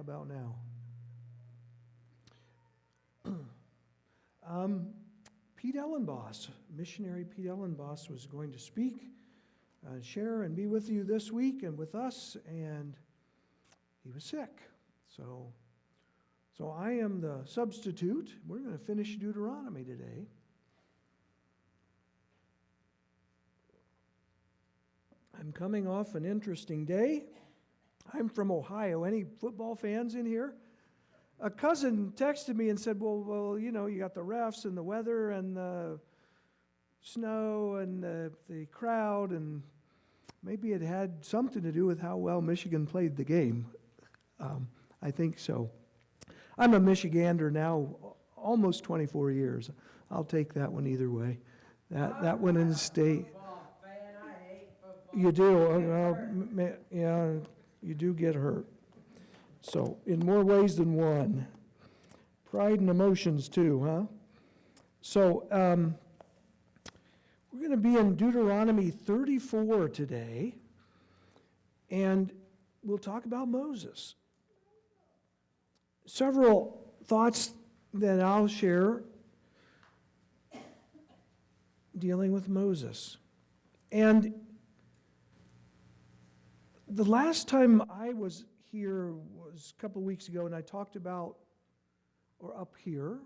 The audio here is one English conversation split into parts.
How about now? Pete Ellenboss, missionary Pete Ellenboss, was going to speak, share, and be with you this week and with us, and he was sick. So I am the substitute. We're going to finish Deuteronomy today. I'm coming off an interesting day. I'm from Ohio. Any football fans in here? A cousin texted me and said, well, you know, you got the refs and the weather and the snow and the crowd, and maybe it had something to do with how well Michigan played the game. I think so. I'm a Michigander now, almost 24 years. I'll take that one either way. That one in the state. You do. Yeah, you do get hurt. So, in more ways than one. Pride and emotions too, huh? So, we're going to be in Deuteronomy 34 today, and we'll talk about Moses. Several thoughts that I'll share dealing with Moses. And the last time I was here was a couple weeks ago, and I talked about, or up here,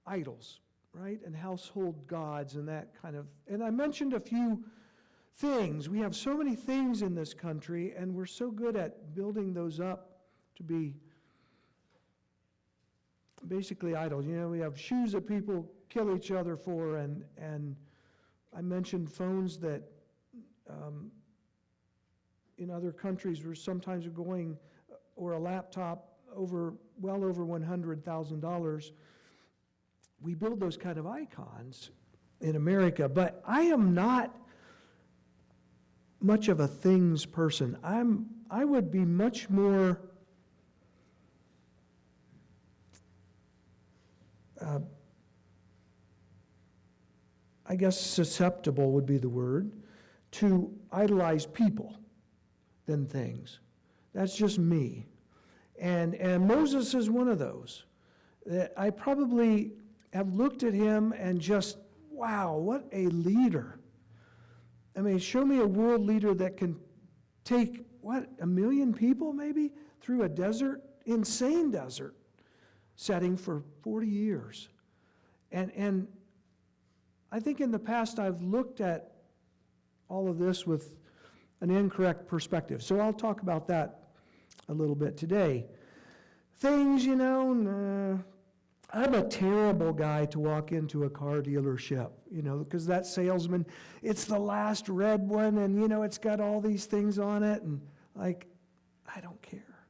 idols, right? And household gods and that kind of, and I mentioned a few things. We have so many things in this country, and we're so good at building those up to be basically idols. You know, we have shoes that people kill each other for, and I mentioned phones that in other countries where sometimes are going, or a laptop well over $100,000. We build those kind of icons in America, but I am not much of a things person. I would be much more I guess susceptible would be the word, to idolize people than things. That's just me. And Moses is one of those. I probably have looked at him and just, wow, what a leader. I mean, show me a world leader that can take, 1 million people maybe through a desert, insane desert setting for 40 years. And I think in the past I've looked at all of this with an incorrect perspective. So I'll talk about that a little bit today. Things, you know, I'm a terrible guy to walk into a car dealership, you know, because that salesman, it's the last red one, and, you know, it's got all these things on it, and, like, I don't care.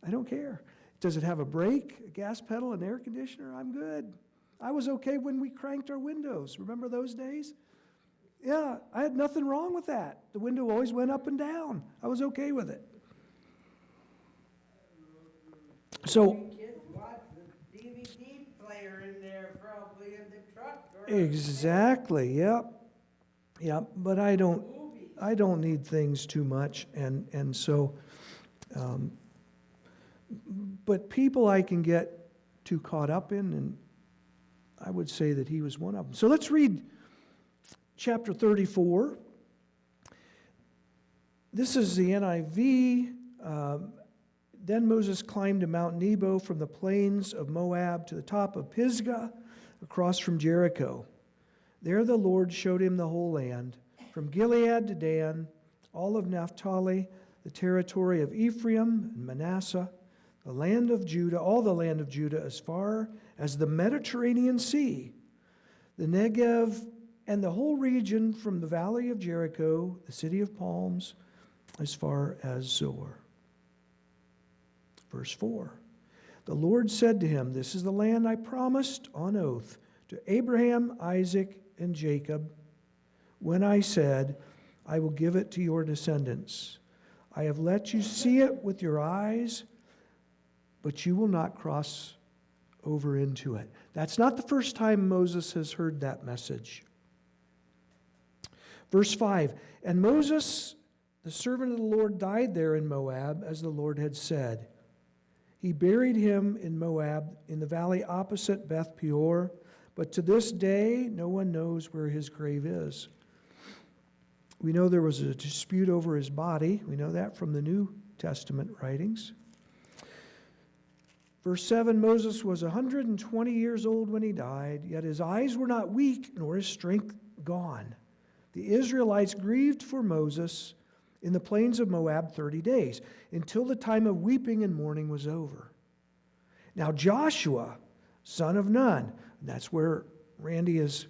I don't care. Does it have a brake, a gas pedal, an air conditioner? I'm good. I was okay when we cranked our windows. Remember those days? Yeah, I had nothing wrong with that. The window always went up and down. I was okay with it. So, kids watch the DVD player in there, probably in the truck. Exactly. Yep. But I don't need things too much, and so. But people I can get too caught up in, and I would say that he was one of them. So let's read chapter 34. This is the NIV. Then Moses climbed to Mount Nebo from the plains of Moab to the top of Pisgah, across from Jericho. There the Lord showed him the whole land, from Gilead to Dan, all of Naphtali, the territory of Ephraim and Manasseh, the land of Judah, all the land of Judah, as far as the Mediterranean Sea, the Negev, and the whole region from the valley of Jericho, the city of palms, as far as Zoar. Verse 4, the Lord said to him, this is the land I promised on oath to Abraham, Isaac, and Jacob, when I said, I will give it to your descendants. I have let you see it with your eyes, but you will not cross over into it. That's not the first time Moses has heard that message. Verse 5, and Moses, the servant of the Lord died there in Moab, as the Lord had said. He buried him in Moab, in the valley opposite Beth Peor, but to this day no one knows where his grave is. We know there was a dispute over his body. We know that from the New Testament writings. Verse 7, Moses was 120 years old when he died, yet his eyes were not weak, nor his strength gone. The Israelites grieved for Moses in the plains of Moab 30 days, until the time of weeping and mourning was over. Now Joshua, son of Nun, and that's where Randy is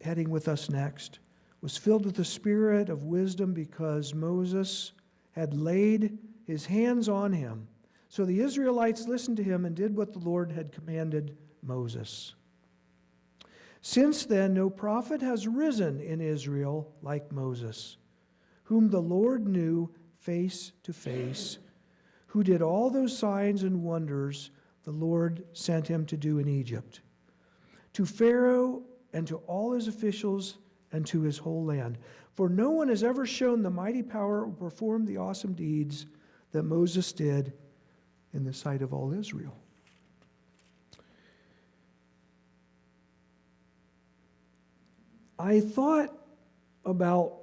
heading with us next, was filled with the spirit of wisdom because Moses had laid his hands on him. So the Israelites listened to him and did what the Lord had commanded Moses. Since then, no prophet has risen in Israel like Moses, whom the Lord knew face to face, who did all those signs and wonders the Lord sent him to do in Egypt, to Pharaoh and to all his officials and to his whole land. For no one has ever shown the mighty power or performed the awesome deeds that Moses did in the sight of all Israel. I thought about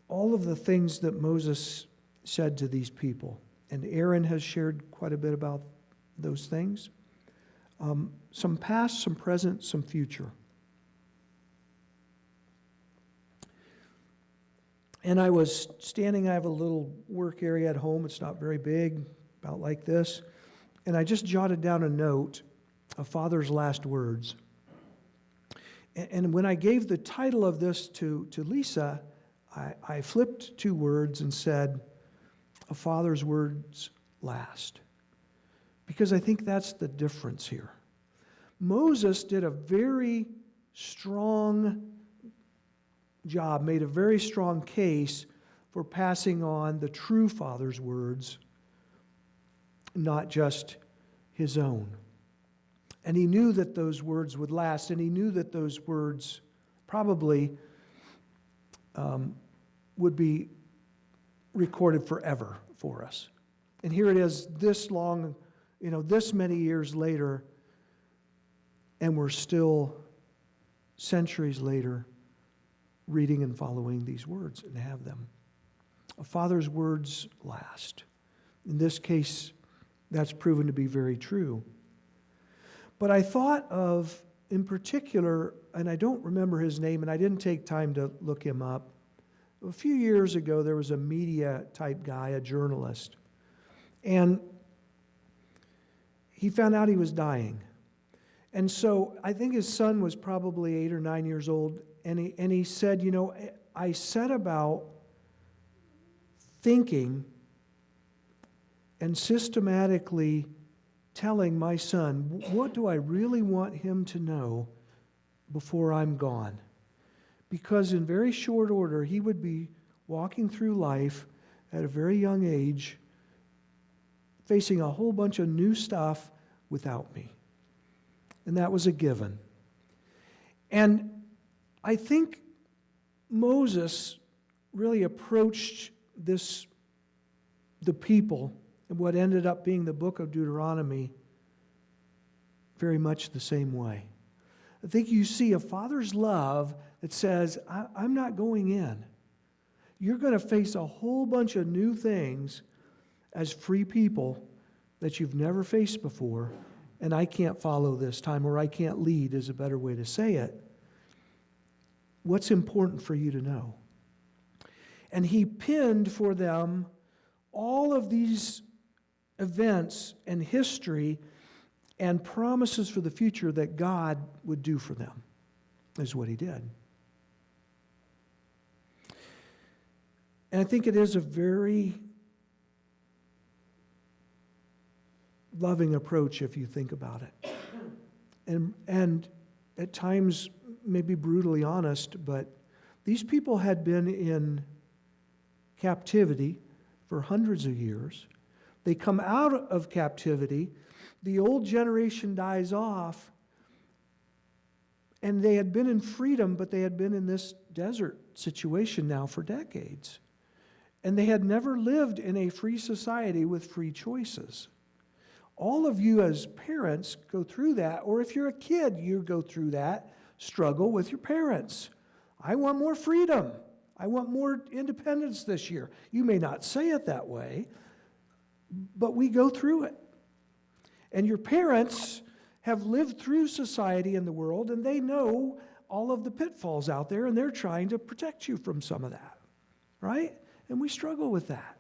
all of the things that Moses said to these people, and Aaron has shared quite a bit about those things. Some past, some present, some future. And I was standing, I have a little work area at home. It's not very big, about like this. And I just jotted down a note of Father's last words. And when I gave the title of this to Lisa, I flipped two words and said, a father's words last. Because I think that's the difference here. Moses did a very strong job, made a very strong case for passing on the true father's words, not just his own. And he knew that those words would last, and he knew that those words probably would be recorded forever for us. And here it is, this long, this many years later, and we're still, centuries later, reading and following these words and have them. A father's words last. In this case, that's proven to be very true. But I thought of, in particular, and I don't remember his name, and I didn't take time to look him up. A few years ago, there was a media-type guy, a journalist, and he found out he was dying. And so I think his son was probably 8 or 9 years old, and he said, I set about thinking and systematically telling my son, what do I really want him to know before I'm gone? Because in very short order, he would be walking through life at a very young age, facing a whole bunch of new stuff without me. And that was a given. And I think Moses really approached the people, and what ended up being the book of Deuteronomy, very much the same way. I think you see a father's love that says, I'm not going in. You're going to face a whole bunch of new things as free people that you've never faced before, and I can't follow this time, or I can't lead is a better way to say it. What's important for you to know? And he pinned for them all of these events and history and promises for the future that God would do for them, is what he did. And I think it is a very loving approach if you think about it. And at times, maybe brutally honest, but these people had been in captivity for hundreds of years. They come out of captivity, the old generation dies off, And they had been in freedom, but they had been in this desert situation now for decades. And they had never lived in a free society with free choices. All of you as parents go through that, or if you're a kid, you go through that struggle with your parents. I want more freedom. I want more independence this year. You may not say it that way, but we go through it. And your parents have lived through society in the world, and they know all of the pitfalls out there, and they're trying to protect you from some of that, right? And we struggle with that.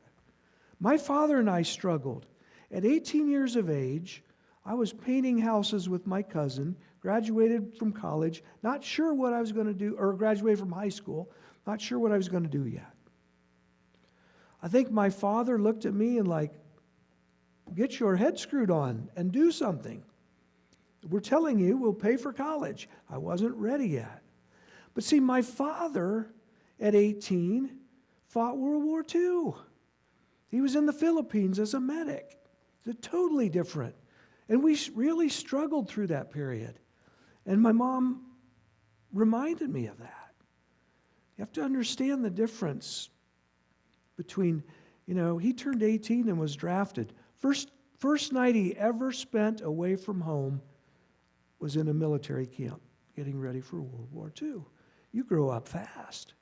My father and I struggled. At 18 years of age, I was painting houses with my cousin, graduated from college, not sure what I was going to do, or graduated from high school, not sure what I was going to do yet. I think my father looked at me and like, get your head screwed on and do something. We're telling you we'll pay for college. I wasn't ready yet. But see, my father at 18 fought World War II. He was in the Philippines as a medic. It's totally different. And we really struggled through that period. And my mom reminded me of that. You have to understand the difference between, he turned 18 and was drafted. First night he ever spent away from home was in a military camp, getting ready for World War II. You grow up fast.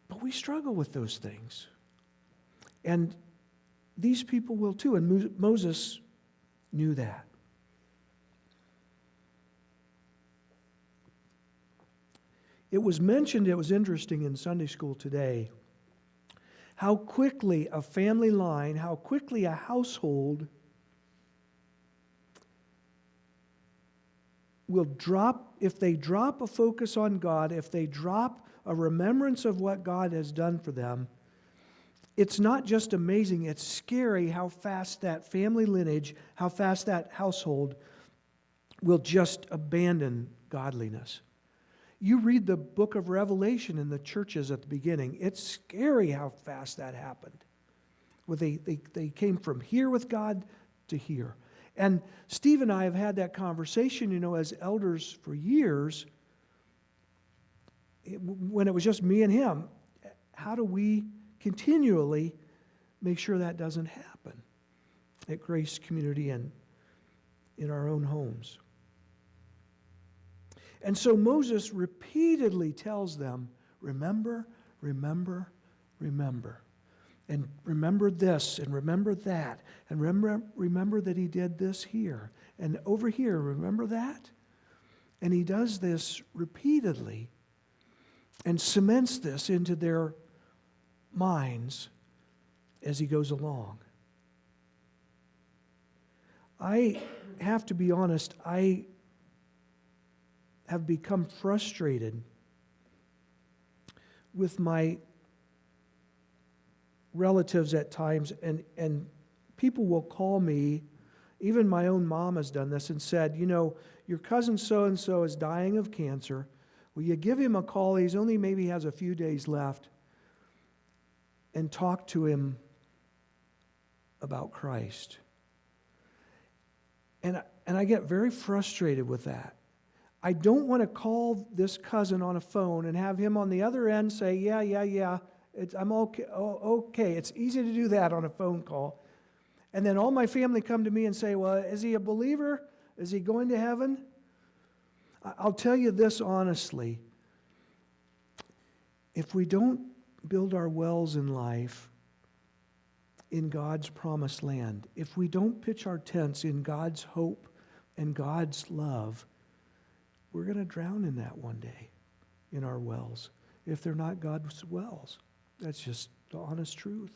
But we struggle with those things. And these people will too, and Moses knew that. It was mentioned, it was interesting in Sunday school today, how quickly a family line, how quickly a household will drop, if they drop a focus on God, if they drop a remembrance of what God has done for them, it's not just amazing, it's scary how fast that family lineage, how fast that household will just abandon godliness. You read the book of Revelation in the churches at the beginning. It's scary how fast that happened. Well, they came from here with God to here. And Steve and I have had that conversation, as elders for years. When it was just me and him, how do we continually make sure that doesn't happen at Grace Community and in our own homes? And so Moses repeatedly tells them, remember, remember, remember. And remember this, and remember that. And remember that he did this here. And over here, remember that? And he does this repeatedly and cements this into their minds as he goes along. I have to be honest, I have become frustrated with my relatives at times, and people will call me, even my own mom has done this, and said, your cousin so-and-so is dying of cancer. Will you give him a call? He's only maybe has a few days left, and talk to him about Christ. And I get very frustrated with that. I don't want to call this cousin on a phone and have him on the other end say, yeah, I'm okay. Oh, okay. It's easy to do that on a phone call. And then all my family come to me and say, well, is he a believer? Is he going to heaven? I'll tell you this honestly. If we don't build our wells in life in God's promised land, if we don't pitch our tents in God's hope and God's love, we're going to drown in that one day, in our wells, if they're not God's wells. That's just the honest truth.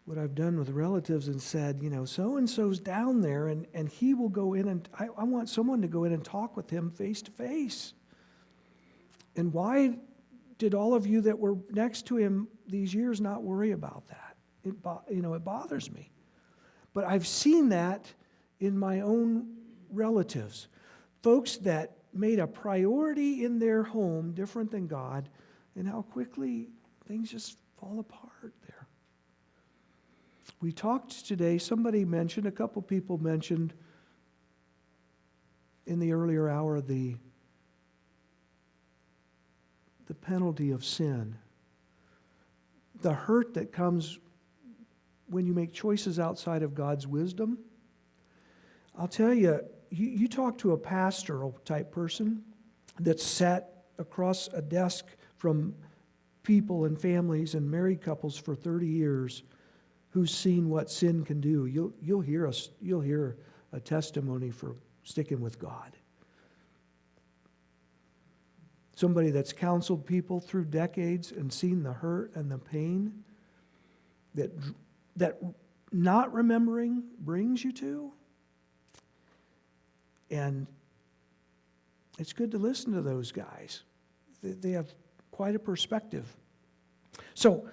What I've done with relatives and said, so-and-so's down there, and he will go in, and I want someone to go in and talk with him face to face. And why did all of you that were next to him these years not worry about that? It bothers me. But I've seen that in my own relatives. Folks that made a priority in their home different than God, and how quickly things just fall apart there. We talked today, somebody mentioned, a couple people mentioned in the earlier hour the penalty of sin. The hurt that comes when you make choices outside of God's wisdom. I'll tell you, you talk to a pastoral type person that's sat across a desk from people and families and married couples for 30 years who's seen what sin can do. You'll hear a testimony for sticking with God. Somebody that's counseled people through decades and seen the hurt and the pain that not remembering brings you to. And it's good to listen to those guys. They have quite a perspective. So,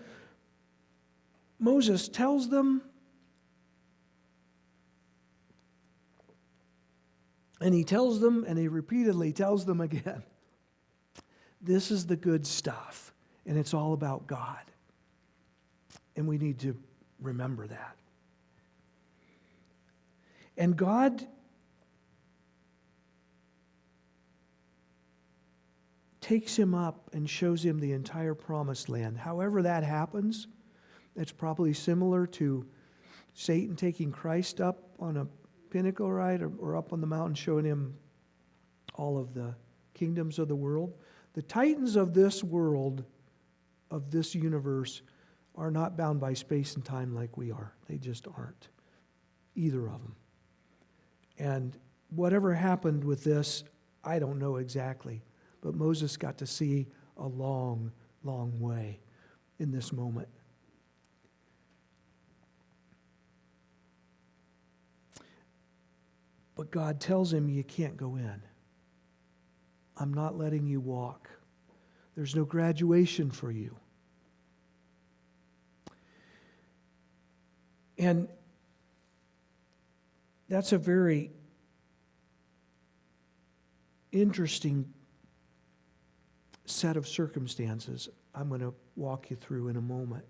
Moses tells them, and he tells them, and he repeatedly tells them again, this is the good stuff, and it's all about God. And we need to remember that. And God takes him up and shows him the entire promised land. However that happens, it's probably similar to Satan taking Christ up on a pinnacle, right, or up on the mountain, showing him all of the kingdoms of the world. The titans of this world, of this universe, are not bound by space and time like we are. They just aren't. Either of them. And whatever happened with this, I don't know exactly. But Moses got to see a long, long way in this moment. But God tells him, you can't go in. I'm not letting you walk. There's no graduation for you. And that's a very interesting set of circumstances I'm going to walk you through in a moment.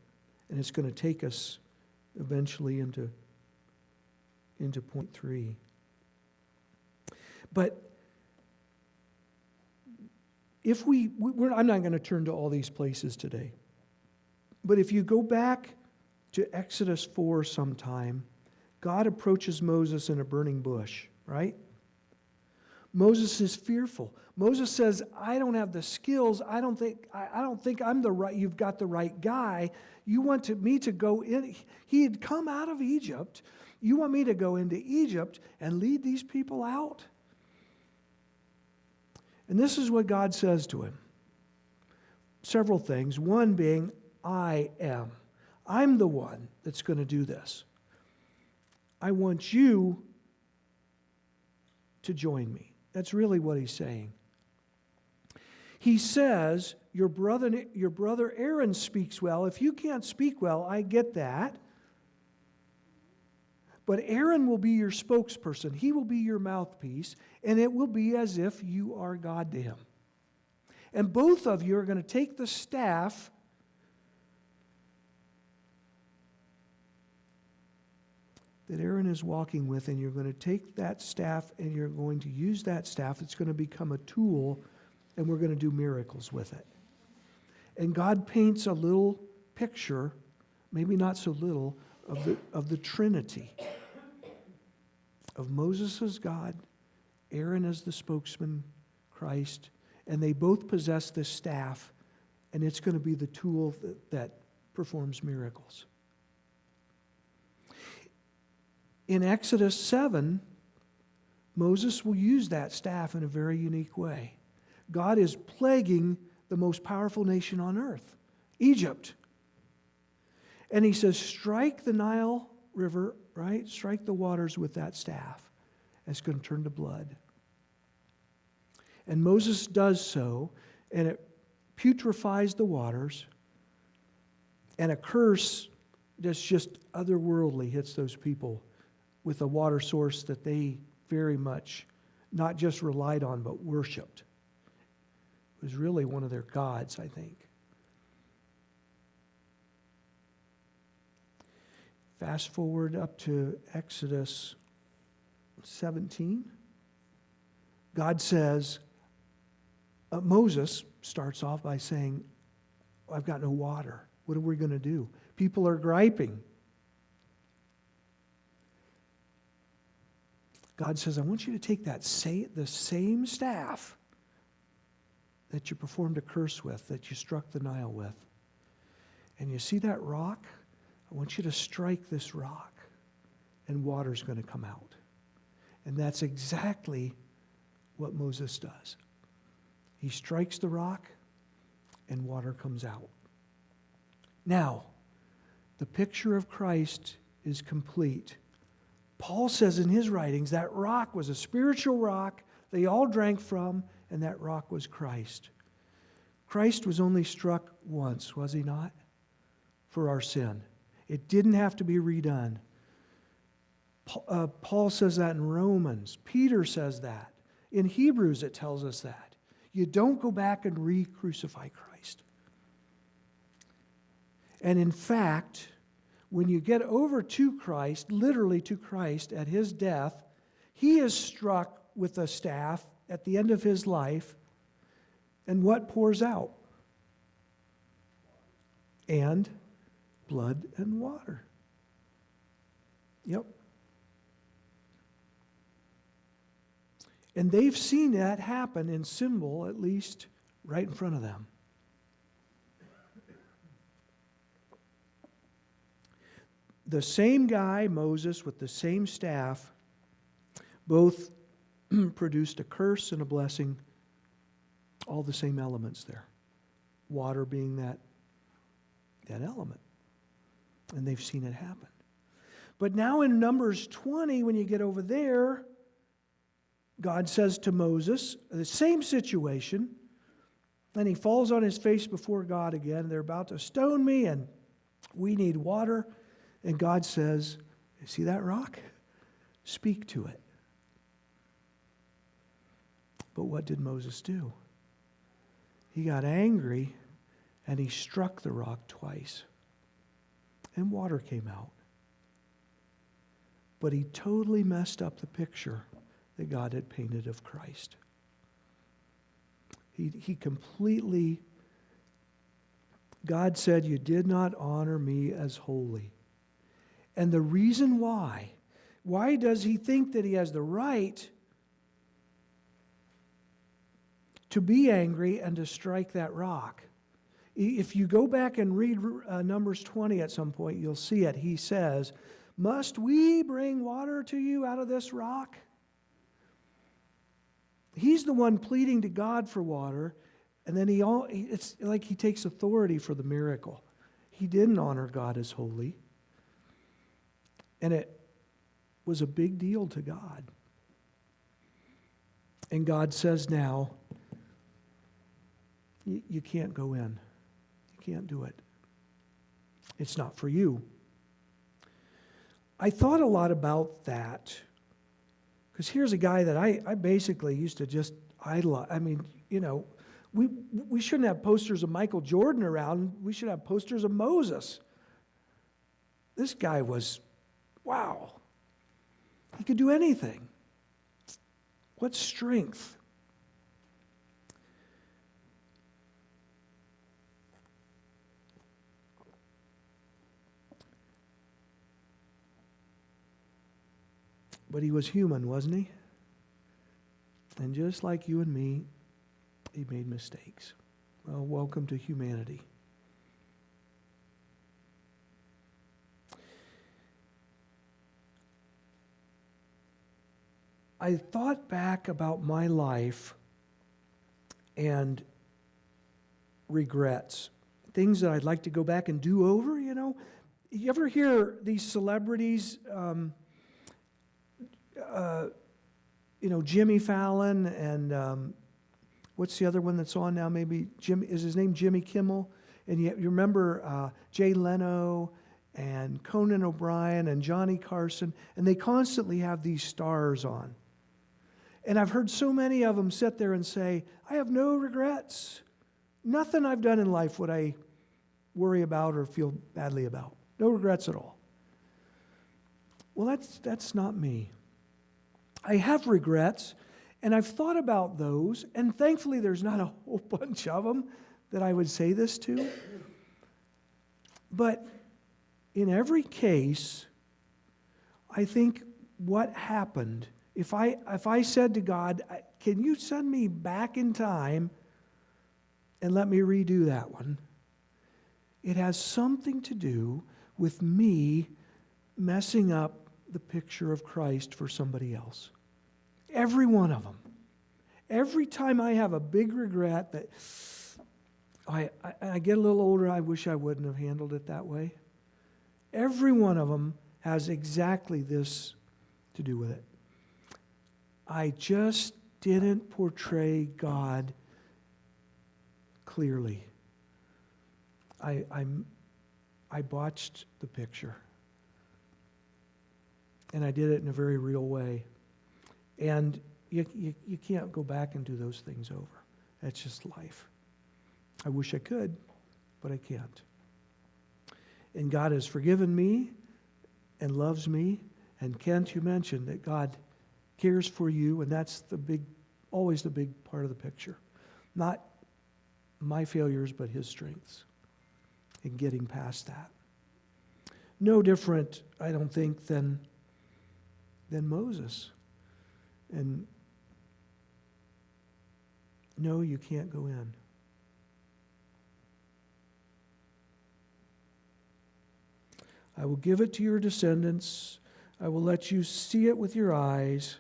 And it's going to take us eventually into point 3. But if I'm not going to turn to all these places today. But if you go back to Exodus 4 sometime, God approaches Moses in a burning bush, right? Moses is fearful. Moses says, I don't have the skills. I don't think I'm the right, you've got the right guy. You want me to go in. He had come out of Egypt. You want me to go into Egypt and lead these people out? And this is what God says to him. Several things. One being, I am. I'm the one that's going to do this. I want you to join me. That's really what he's saying. He says, your brother Aaron speaks well. If you can't speak well, I get that. But Aaron will be your spokesperson. He will be your mouthpiece, and it will be as if you are God to him. And both of you are going to take the staff that Aaron is walking with, and you're going to take that staff and you're going to use that staff. It's going to become a tool, and we're going to do miracles with it. And God paints a little picture, maybe not so little, of the Trinity. Of Moses as God, Aaron as the spokesman, Christ, and they both possess this staff, and it's going to be the tool that performs miracles. In Exodus 7, Moses will use that staff in a very unique way. God is plaguing the most powerful nation on earth, Egypt. And he says, strike the Nile River, right? Strike the waters with that staff. It's going to turn to blood. And Moses does so, and it putrefies the waters, and a curse that's just otherworldly hits those people with a water source that they very much not just relied on, but worshipped. It was really one of their gods, I think. Fast forward up to Exodus 17. God says, Moses starts off by saying, I've got no water. What are we going to do? People are griping. God says, I want you to take the same staff that you performed a curse with, that you struck the Nile with. And you see that rock? I want you to strike this rock, and water's going to come out. And that's exactly what Moses does. He strikes the rock, and water comes out. Now, the picture of Christ is complete. Paul says in his writings that rock was a spiritual rock they all drank from, and that rock was Christ. Christ was only struck once, was he not? For our sin. It didn't have to be redone. Paul says that in Romans. Peter says that. In Hebrews it tells us that. You don't go back and re-crucify Christ. And in fact, when you get over to Christ, literally to Christ at his death, he is struck with a staff at the end of his life. And what pours out? And blood and water. Yep. And they've seen that happen in symbol, at least right in front of them. The same guy, Moses, with the same staff, both produced a curse and a blessing, all the same elements there. Water being that element. And they've seen it happen. But now in Numbers 20, when you get over there, God says to Moses, the same situation, and he falls on his face before God again. They're about to stone me, and we need water. And God says, you see that rock? Speak to it. But what did Moses do? He got angry, and he struck the rock twice. And water came out. But he totally messed up the picture that God had painted of Christ. He completely, God said, you did not honor me as holy. And the reason why does he think that he has the right to be angry and to strike that rock? If you go back and read Numbers 20 at some point, you'll see it. He says, must we bring water to you out of this rock? He's the one pleading to God for water, and then it's like he takes authority for the miracle. He didn't honor God as holy, and it was a big deal to God. And God says now, you can't go in. You can't do it. It's not for you. I thought a lot about that. Because here's a guy that I basically used to just idolize. I mean, you know, we shouldn't have posters of Michael Jordan around. We should have posters of Moses. This guy was, wow. He could do anything. What strength. But he was human, wasn't he? And just like you and me, he made mistakes. Well, welcome to humanity. I thought back about my life and regrets, things that I'd like to go back and do over, you know. You ever hear these celebrities, Jimmy Fallon and what's the other one that's on now? Maybe is his name Jimmy Kimmel? And you remember Jay Leno and Conan O'Brien and Johnny Carson, and they constantly have these stars on. And I've heard so many of them sit there and say, I have no regrets. Nothing I've done in life would I worry about or feel badly about. No regrets at all. Well, that's not me. I have regrets, and I've thought about those, and thankfully there's not a whole bunch of them that I would say this to. But in every case, I think what happened, if I said to God, can you send me back in time and let me redo that one? It has something to do with me messing up the picture of Christ for somebody else. Every one of them. Every time I have a big regret that I get a little older, I wish I wouldn't have handled it that way. Every one of them has exactly this to do with it. I just didn't portray God clearly. I botched the picture. And I did it in a very real way. And you can't go back and do those things over. That's just life. I wish I could, but I can't. And God has forgiven me and loves me. And Kent, you mentioned that God cares for you, and that's always the big part of the picture. Not my failures, but His strengths in getting past that. No different, I don't think, than Moses. And no, you can't go in. I will give it to your descendants. I will let you see it with your eyes,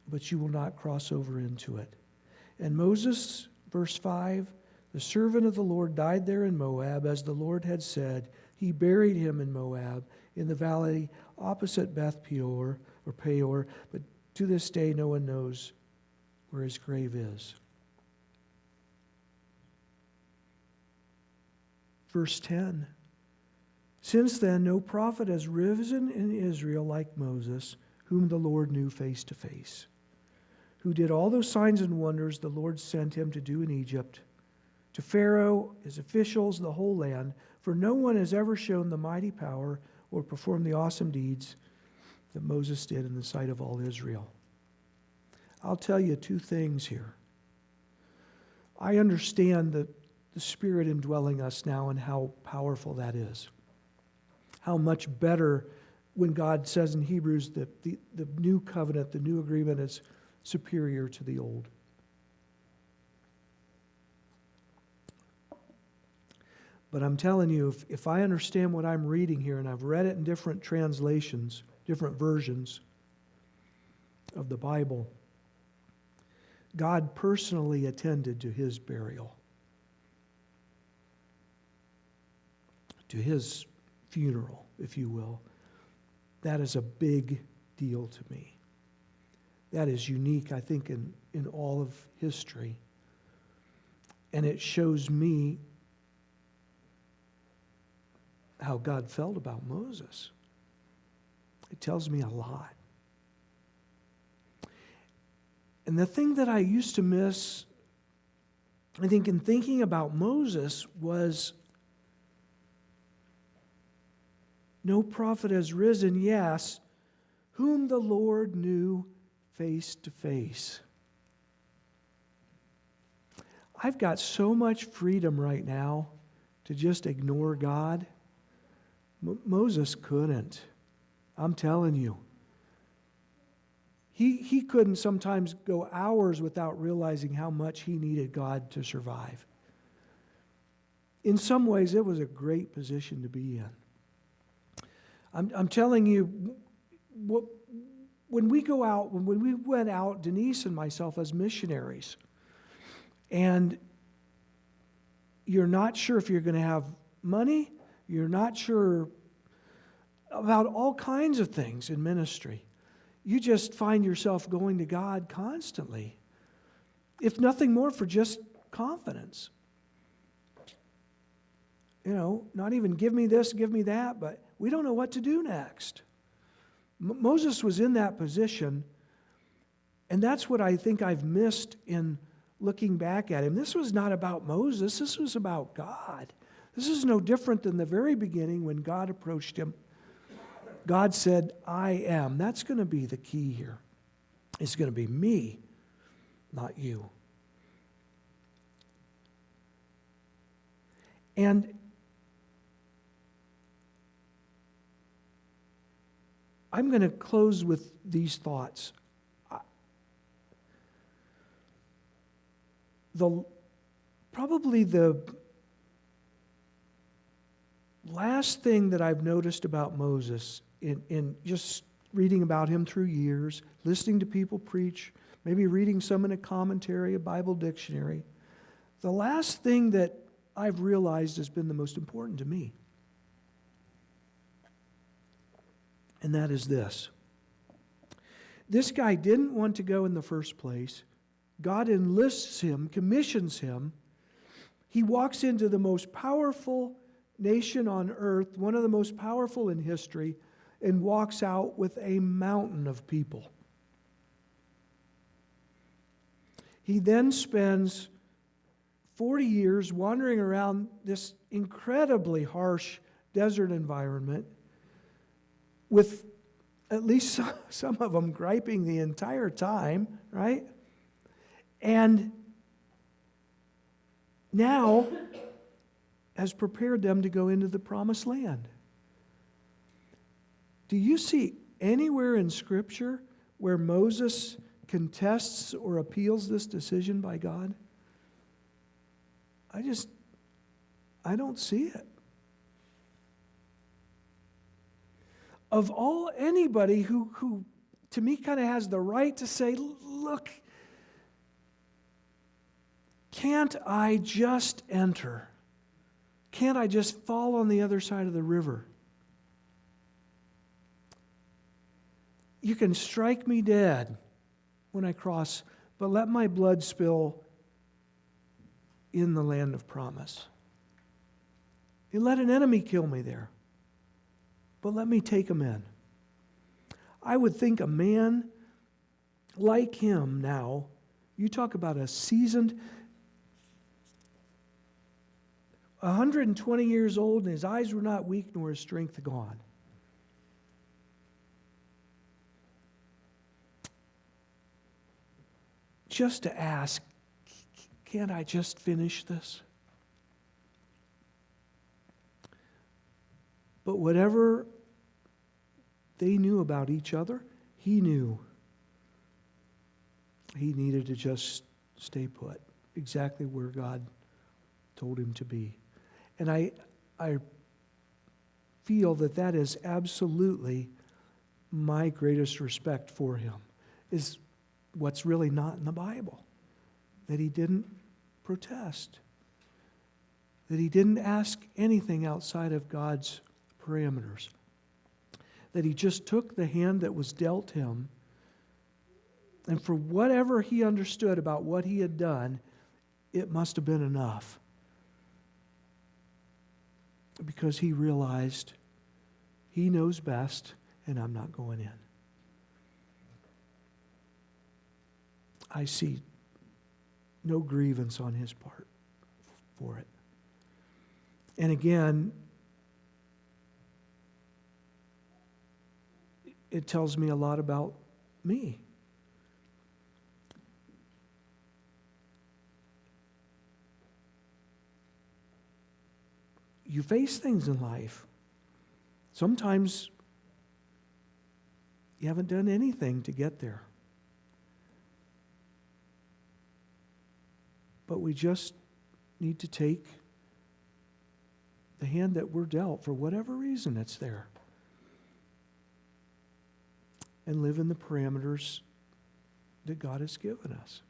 but you will not cross over into it. And Moses, verse 5, the servant of the Lord died there in Moab, as the Lord had said. He buried him in Moab, in the valley opposite Beth Peor, or Peor, but to this day no one knows where his grave is. Verse 10. Since then, no prophet has risen in Israel like Moses, whom the Lord knew face to face, who did all those signs and wonders the Lord sent him to do in Egypt, to Pharaoh, his officials, the whole land, for no one has ever shown the mighty power or performed the awesome deeds that Moses did in the sight of all Israel. I'll tell you two things here. I understand the Spirit indwelling us now and how powerful that is. How much better when God says in Hebrews that the new covenant, the new agreement is superior to the old. But I'm telling you, if I understand what I'm reading here, and I've read it in different translations, different versions of the Bible, God personally attended to his burial, to his funeral, if you will. That is a big deal to me. That is unique, I think, in all of history. And it shows me how God felt about Moses. It tells me a lot. And the thing that I used to miss, I think, in thinking about Moses was no prophet has risen, yes, whom the Lord knew face to face. I've got so much freedom right now to just ignore God. Moses couldn't. I'm telling you. He couldn't sometimes go hours without realizing how much he needed God to survive. In some ways, it was a great position to be in. I'm telling you, when we go out, when we went out, Denise and myself as missionaries, and you're not sure if you're going to have money, you're not sure about all kinds of things in ministry. You just find yourself going to God constantly, if nothing more for just confidence. You know, not even give me this, give me that, but we don't know what to do next. Moses was in that position, and that's what I think I've missed in looking back at him. This was not about Moses, this was about God. This is no different than the very beginning when God approached him God said, I am. That's going to be the key here. It's going to be me, not you. And I'm going to close with these thoughts. Probably the last thing that I've noticed about Moses in just reading about him through years, listening to people preach, maybe reading some in a commentary, a Bible dictionary, the last thing that I've realized has been the most important to me. And that is this. This guy didn't want to go in the first place. God enlists him, commissions him. He walks into the most powerful nation on earth, one of the most powerful in history, and walks out with a mountain of people. He then spends 40 years wandering around this incredibly harsh desert environment with at least some of them griping the entire time, right? And now has prepared them to go into the promised land. Do you see anywhere in Scripture where Moses contests or appeals this decision by God? I don't see it. Of anybody who to me kind of has the right to say, look, can't I just enter? Can't I just fall on the other side of the river? You can strike me dead when I cross, but let my blood spill in the land of promise. You let an enemy kill me there, but let me take him in. I would think a man like him now, you talk about a seasoned, 120 years old, and his eyes were not weak nor his strength gone. Just to ask, can't I just finish this? But whatever they knew about each other, he knew he needed to just stay put, exactly where God told him to be. And I feel that is absolutely my greatest respect for him, is what's really not in the Bible. That he didn't protest. That he didn't ask anything outside of God's parameters. That he just took the hand that was dealt him, and for whatever he understood about what he had done, it must have been enough. Because he realized he knows best, and I'm not going in. I see no grievance on his part for it. And again, it tells me a lot about me. You face things in life. Sometimes you haven't done anything to get there. But we just need to take the hand that we're dealt, for whatever reason it's there, and live in the parameters that God has given us.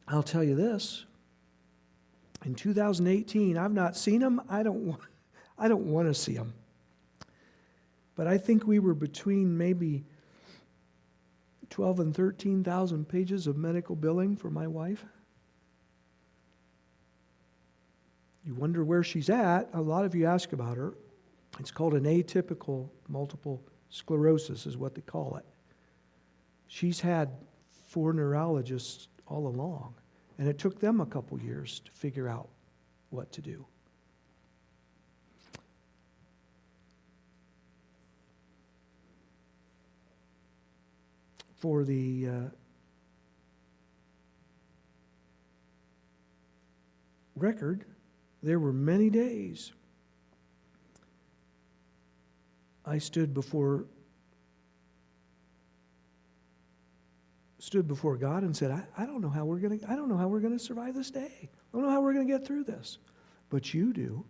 I'll tell you this. In 2018, I've not seen him. I don't want to see him. But I think we were between maybe 12 and 13,000 pages of medical billing for my wife. You wonder where she's at. A lot of you ask about her. It's called an atypical multiple sclerosis is what they call it. She's had 4 neurologists all along, and it took them a couple years to figure out what to do. for the record, there were many days I stood before God and said, I don't know how we're going to survive this day. I don't know how we're going to get through this. But you do.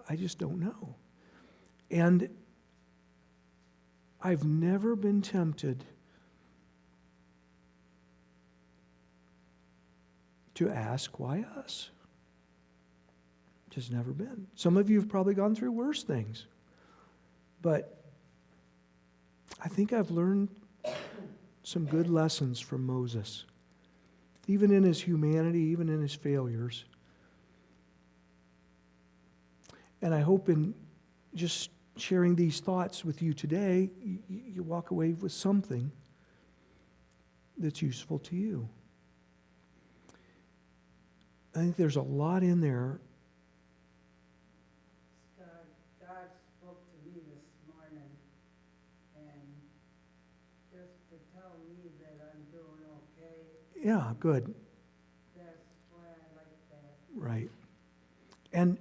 I just don't know. And I've never been tempted to ask, why us? Just never been. Some of you have probably gone through worse things. But I think I've learned some good lessons from Moses. Even in his humanity, even in his failures. And I hope in just sharing these thoughts with you today, you walk away with something that's useful to you. I think there's a lot in there. God spoke to me this morning, and just to tell me that I'm doing okay. Yeah, good. That's why I like that. Right. And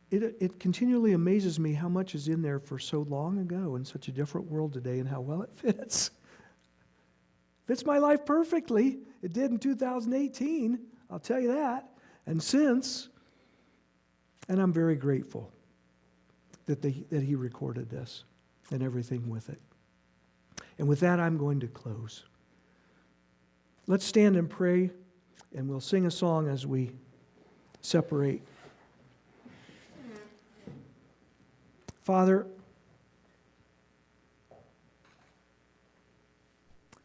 it continually amazes me how much is in there for so long ago in such a different world today and how well it fits. Fits my life perfectly. It did in 2018, I'll tell you that. And since, and I'm very grateful that he recorded this and everything with it. And with that, I'm going to close. Let's stand and pray, and we'll sing a song as we separate. Father,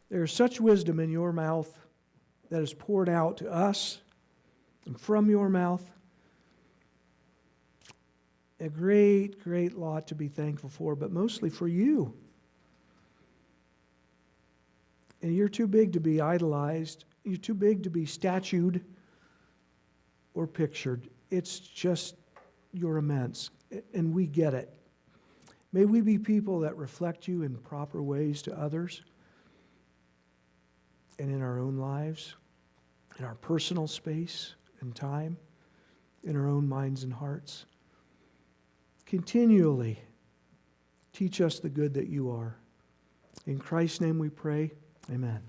there is such wisdom in your mouth that is poured out to us and from your mouth. A great, great lot to be thankful for, but mostly for you. And you're too big to be idolized. You're too big to be statued or pictured. It's just you're immense, and we get it. May we be people that reflect you in proper ways to others and in our own lives, in our personal space and time, in our own minds and hearts. Continually teach us the good that you are. In Christ's name we pray, amen.